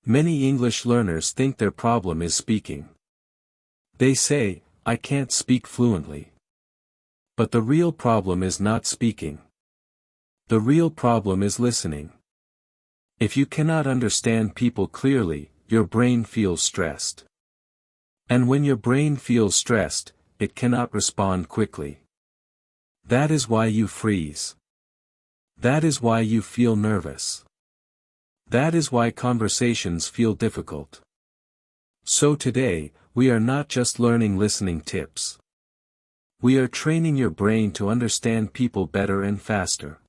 Many English learners think their problem is speaking. They say, "I can't speak fluently." But the real problem is not speaking. The real problem is listening. If you cannot understand people clearly, your brain feels stressed. And when your brain feels stressed, it cannot respond quickly. That is why you freeze. That is why you feel nervous. That is why conversations feel difficult. So today, we are not just learning listening tips. We are training your brain to understand people better and faster.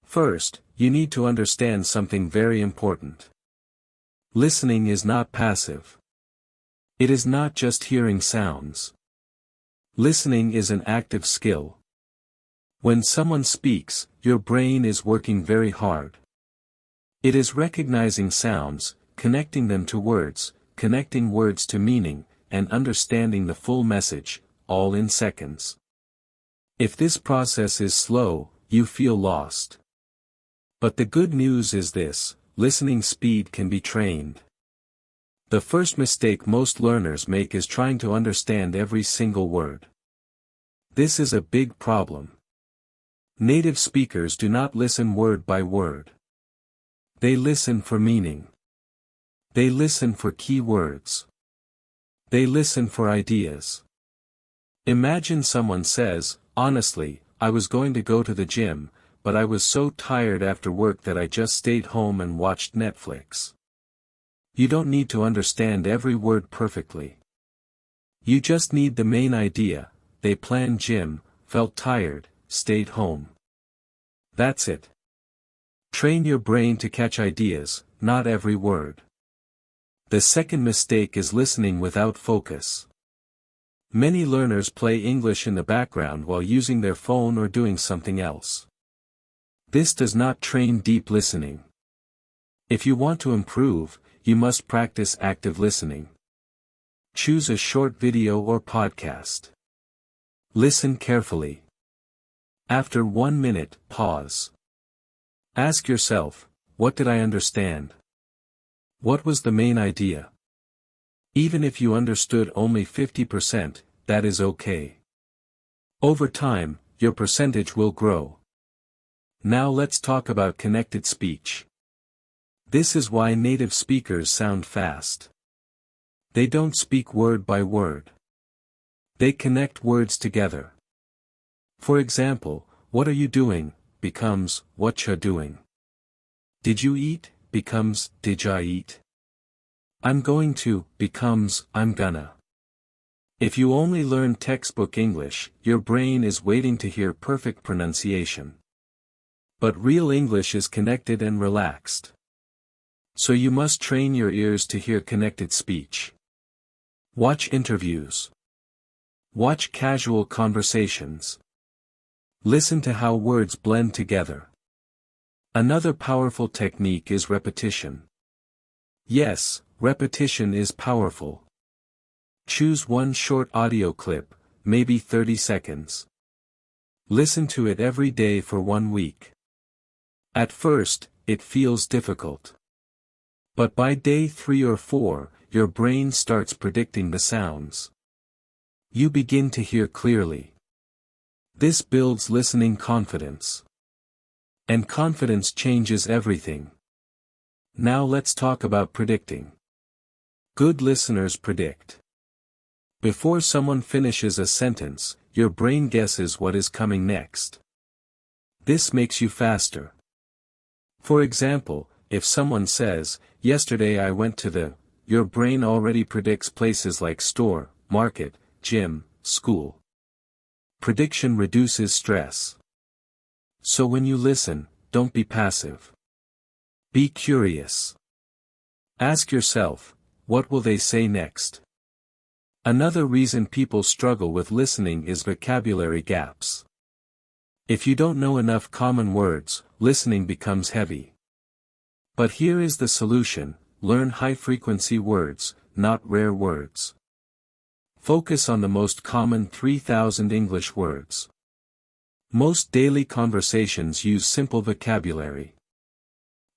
First, you need to understand something very important. Listening is not passive. It is not just hearing sounds. Listening is an active skill. When someone speaks, your brain is working very hard. It is recognizing sounds, connecting them to words, connecting words to meaning, and understanding the full message, all in seconds. If this process is slow, you feel lost. But the good news is this: listening speed can be trained. The first mistake most learners make is trying to understand every single word. This is a big problem. Native speakers do not listen word by word. They listen for meaning. They listen for key words. They listen for ideas. Imagine someone says, "Honestly, I was going to go to the gym, but I was so tired after work that I just stayed home and watched Netflix." You don't need to understand every word perfectly. You just need the main idea: they planned gym, felt tired, stayed home. That's it. Train your brain to catch ideas, not every word. The second mistake is listening without focus. Many learners play English in the background while using their phone or doing something else. This does not train deep listening. If you want to improve, you must practice active listening. Choose a short video or podcast. Listen carefully. After 1 minute, pause. Ask yourself, what did I understand? What was the main idea? Even if you understood only 50%, that is okay. Over time, your percentage will grow. Now let's talk about connected speech. This is why native speakers sound fast. They don't speak word by word. They connect words together. For example, "What are you doing?" becomes, "What ya doing?" "Did you eat?" becomes, "Did ya eat?" "I'm going to" becomes, "I'm gonna." If you only learn textbook English, your brain is waiting to hear perfect pronunciation. But real English is connected and relaxed. So you must train your ears to hear connected speech. Watch interviews. Watch casual conversations. Listen to how words blend together. Another powerful technique is repetition. Yes, repetition is powerful. Choose one short audio clip, maybe 30 seconds. Listen to it every day for 1 week. At first, it feels difficult. But by day 3 or 4, your brain starts predicting the sounds. You begin to hear clearly. This builds listening confidence. And confidence changes everything. Now let's talk about predicting. Good listeners predict. Before someone finishes a sentence, your brain guesses what is coming next. This makes you faster. For example, if someone says, "Yesterday I went to the," your brain already predicts places like store, market, gym, school. Prediction reduces stress. So when you listen, don't be passive. Be curious. Ask yourself, what will they say next? Another reason people struggle with listening is vocabulary gaps. If you don't know enough common words, listening becomes heavy. But here is the solution: learn high-frequency words, not rare words. Focus on the most common 3,000 English words. Most daily conversations use simple vocabulary.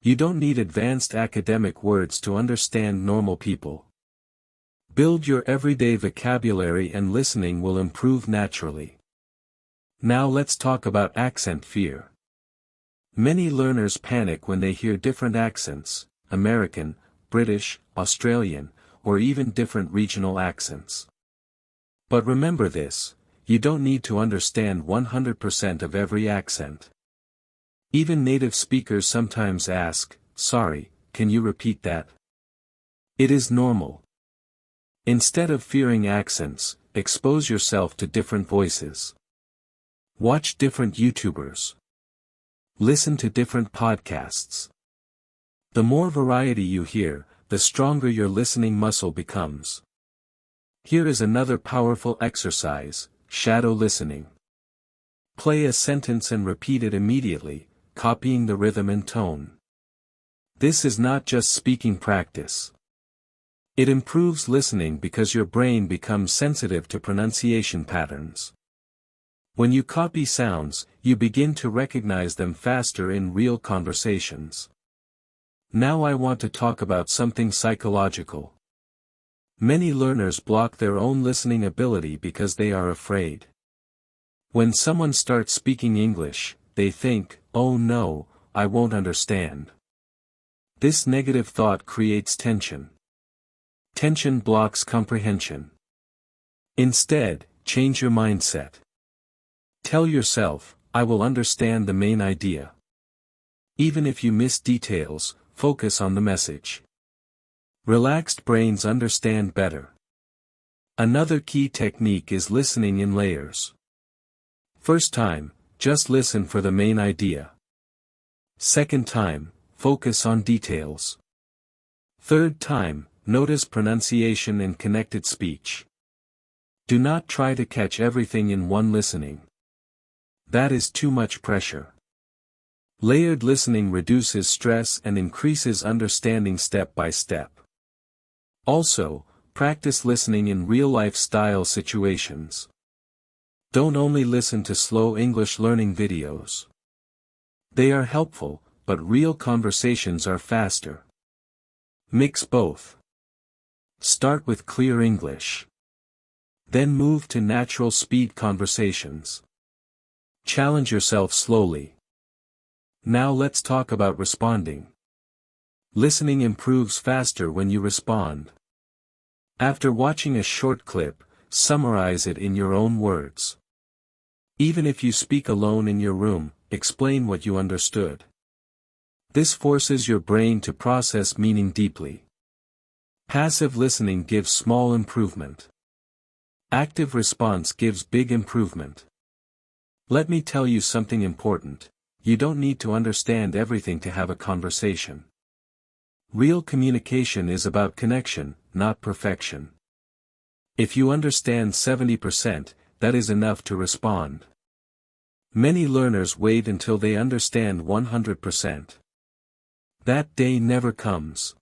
You don't need advanced academic words to understand normal people. Build your everyday vocabulary and listening will improve naturally. Now let's talk about accent fear. Many learners panic when they hear different accents, American, British, Australian, or even different regional accents. But remember this, you don't need to understand 100% of every accent. Even native speakers sometimes ask, "Sorry, can you repeat that?" It is normal. Instead of fearing accents, expose yourself to different voices. Watch different YouTubers. Listen to different podcasts. The more variety you hear, the stronger your listening muscle becomes. Here is another powerful exercise, shadow listening. Play a sentence and repeat it immediately, copying the rhythm and tone. This is not just speaking practice. It improves listening because your brain becomes sensitive to pronunciation patterns. When you copy sounds, you begin to recognize them faster in real conversations. Now I want to talk about something psychological. Many learners block their own listening ability because they are afraid. When someone starts speaking English, they think, "Oh no, I won't understand." This negative thought creates tension. Tension blocks comprehension. Instead, change your mindset. Tell yourself, "I will understand the main idea." Even if you miss details, focus on the message. Relaxed brains understand better. Another key technique is listening in layers. First time, just listen for the main idea. Second time, focus on details. Third time, notice pronunciation and connected speech. Do not try to catch everything in one listening. That is too much pressure. Layered listening reduces stress and increases understanding step by step. Also, practice listening in real-life style situations. Don't only listen to slow English learning videos. They are helpful, but real conversations are faster. Mix both. Start with clear English. Then move to natural speed conversations. Challenge yourself slowly. Now let's talk about responding. Listening improves faster when you respond. After watching a short clip, summarize it in your own words. Even if you speak alone in your room, explain what you understood. This forces your brain to process meaning deeply. Passive listening gives small improvement. Active response gives big improvement. Let me tell you something important. You don't need to understand everything to have a conversation. Real communication is about connection, not perfection. If you understand 70%, that is enough to respond. Many learners wait until they understand 100%. That day never comes.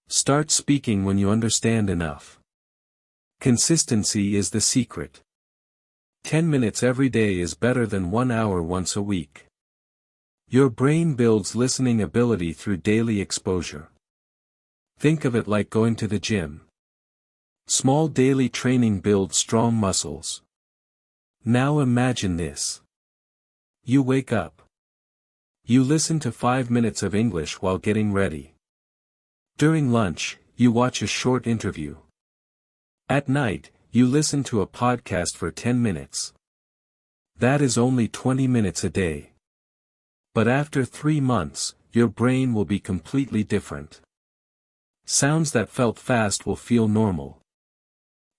Start speaking when you understand enough. Consistency is the secret. 10 minutes every day is better than 1 hour once a week. Your brain builds listening ability through daily exposure. Think of it like going to the gym. Small daily training builds strong muscles. Now imagine this. You wake up. You listen to 5 minutes of English while getting ready. During lunch, you watch a short interview. At night, you listen to a podcast for 10 minutes. That is only 20 minutes a day. But after 3 months, your brain will be completely different. Sounds that felt fast will feel normal.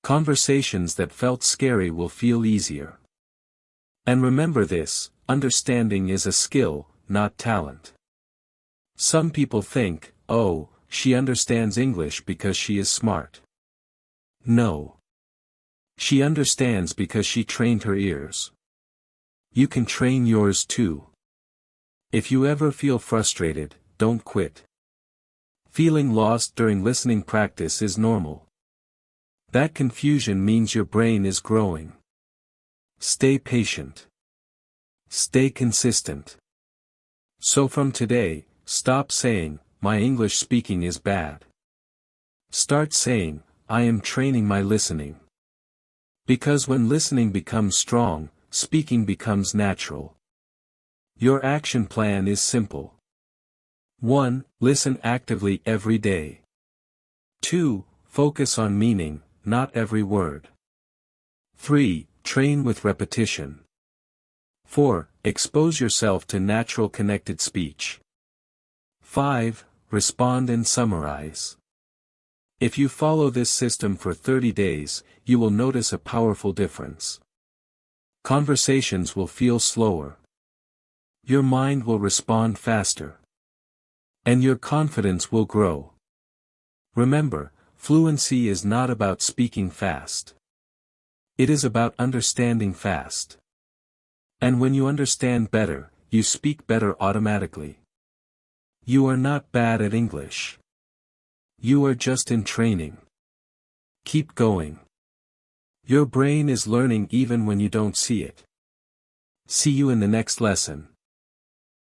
Conversations that felt scary will feel easier. And remember this, understanding is a skill, not talent. Some people think, "Oh, she understands English because she is smart." No. She understands because she trained her ears. You can train yours too. If you ever feel frustrated, don't quit. Feeling lost during listening practice is normal. That confusion means your brain is growing. Stay patient. Stay consistent. So from today, stop saying, my English speaking is bad. Start saying, I am training my listening. Because when listening becomes strong, speaking becomes natural. Your action plan is simple. 1. Listen actively every day. 2. Focus on meaning, not every word. 3. Train with repetition. 4. Expose yourself to natural connected speech. 5. Respond and summarize. If you follow this system for 30 days, you will notice a powerful difference. Conversations will feel slower. Your mind will respond faster. And your confidence will grow. Remember, fluency is not about speaking fast. It is about understanding fast. And when you understand better, you speak better automatically. You are not bad at English. You are just in training. Keep going. Your brain is learning even when you don't see it. See you in the next lesson.